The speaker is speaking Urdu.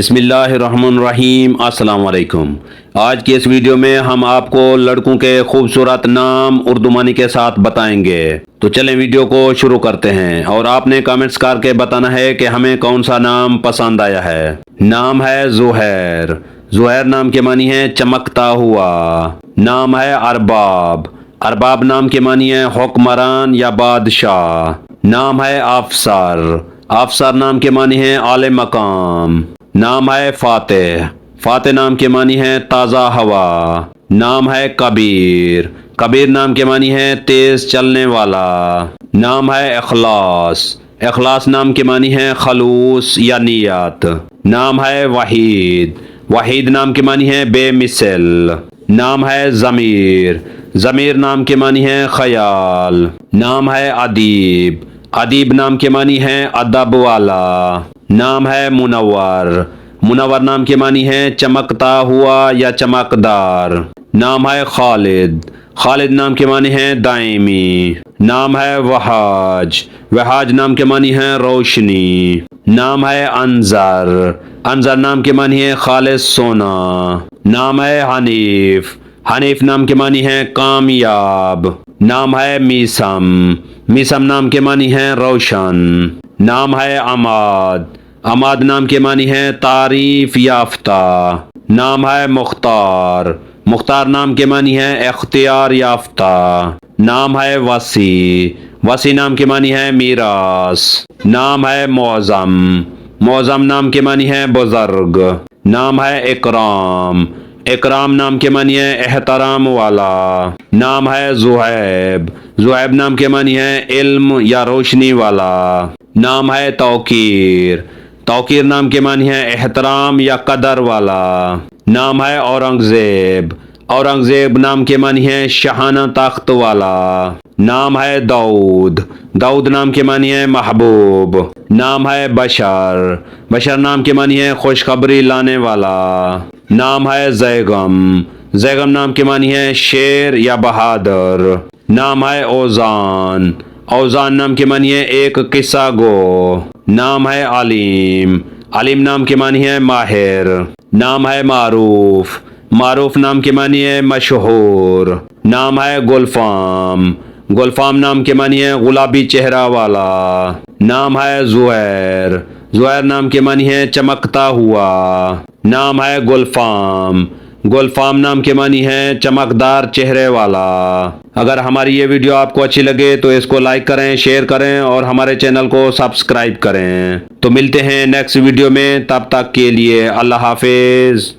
بسم اللہ الرحمن الرحیم۔ السلام علیکم۔ آج کی اس ویڈیو میں ہم آپ کو لڑکوں کے خوبصورت نام اردو معنی کے ساتھ بتائیں گے۔ تو چلیں ویڈیو کو شروع کرتے ہیں، اور آپ نے کامنٹس کر کے بتانا ہے کہ ہمیں کون سا نام پسند آیا ہے۔ نام ہے زہیر۔ زہیر نام کے معنی ہے چمکتا ہوا۔ نام ہے ارباب۔ ارباب نام کے معنی ہے حکمران یا بادشاہ۔ نام ہے افسر۔ افسر نام کے معنی ہے اعلی مقام۔ نام ہے فاتح۔ فاتح نام کے معنی ہے تازہ ہوا۔ نام ہے کبیر۔ کبیر نام کے معنی ہے تیز چلنے والا۔ نام ہے اخلاص۔ اخلاص نام کے معنی ہے خلوص یا نیت۔ نام ہے وحید۔ وحید نام کے معنی ہے بے مثل۔ نام ہے ضمیر۔ ضمیر نام کے معنی ہے خیال۔ نام ہے ادیب۔ ادیب نام کے معنی ہے ادب والا۔ نام ہے منور۔ منور نام کے معنی ہے چمکتا ہوا یا چمکدار۔ نام ہے خالد۔ خالد نام کے معنی ہے دائمی۔ نام ہے وہاج۔ وہاج نام کے معنی ہے روشنی۔ نام ہے انظر۔ انظر نام کے معنی ہے خالص سونا۔ نام ہے حنیف۔ حنیف نام کے معنی ہے کامیاب۔ نام ہے میسم۔ میسم نام کے معنی ہے روشن۔ نام ہے عماد۔ عماد نام کے معنی ہے تعریف یافتہ۔ نام ہے مختار۔ مختار نام کے معنی ہے اختیار یافتہ۔ نام ہے وسیع۔ وسیع نام کے معنی ہے میراث۔ نام ہے معظم۔ معظم نام کے معنی ہے بزرگ۔ نام ہے اکرام۔ اکرام نام کے معنی ہے احترام والا۔ نام ہے زہیب۔ زہیب نام کے معنی ہے علم یا روشنی والا۔ نام ہے توقیر۔ توقیر نام کے معنی ہے احترام یا قدر والا۔ نام ہے اورنگزیب۔ اورنگزیب نام کے معنی ہے شاہانہ تخت والا۔ نام ہے داؤد۔ داؤد نام کے معنی ہے محبوب۔ نام ہے بشر۔ بشر نام کے معنی ہے خوشخبری لانے والا۔ نام ہے زیغم۔ زیغم نام کے معنی ہے شیر یا بہادر۔ نام ہے اوزان۔ اوزان نام کے معنی ہے ایک قصہ گو۔ نام ہے علیم۔ علیم نام کے معنی ہے ماہر۔ نام ہے معروف۔ معروف نام کے معنی ہے مشہور۔ نام ہے گلفام۔ گلفام نام کے معنی ہے گلابی چہرہ والا۔ نام ہے زہیر۔ زہیر نام کے معنی ہے چمکتا ہوا۔ نام ہے گلفام۔ گلفام نام کے معنی ہے چمکدار چہرے والا۔ اگر ہماری یہ ویڈیو آپ کو اچھی لگے تو اس کو لائک کریں، شیئر کریں اور ہمارے چینل کو سبسکرائب کریں۔ تو ملتے ہیں نیکسٹ ویڈیو میں، تب تک کے لیے اللہ حافظ۔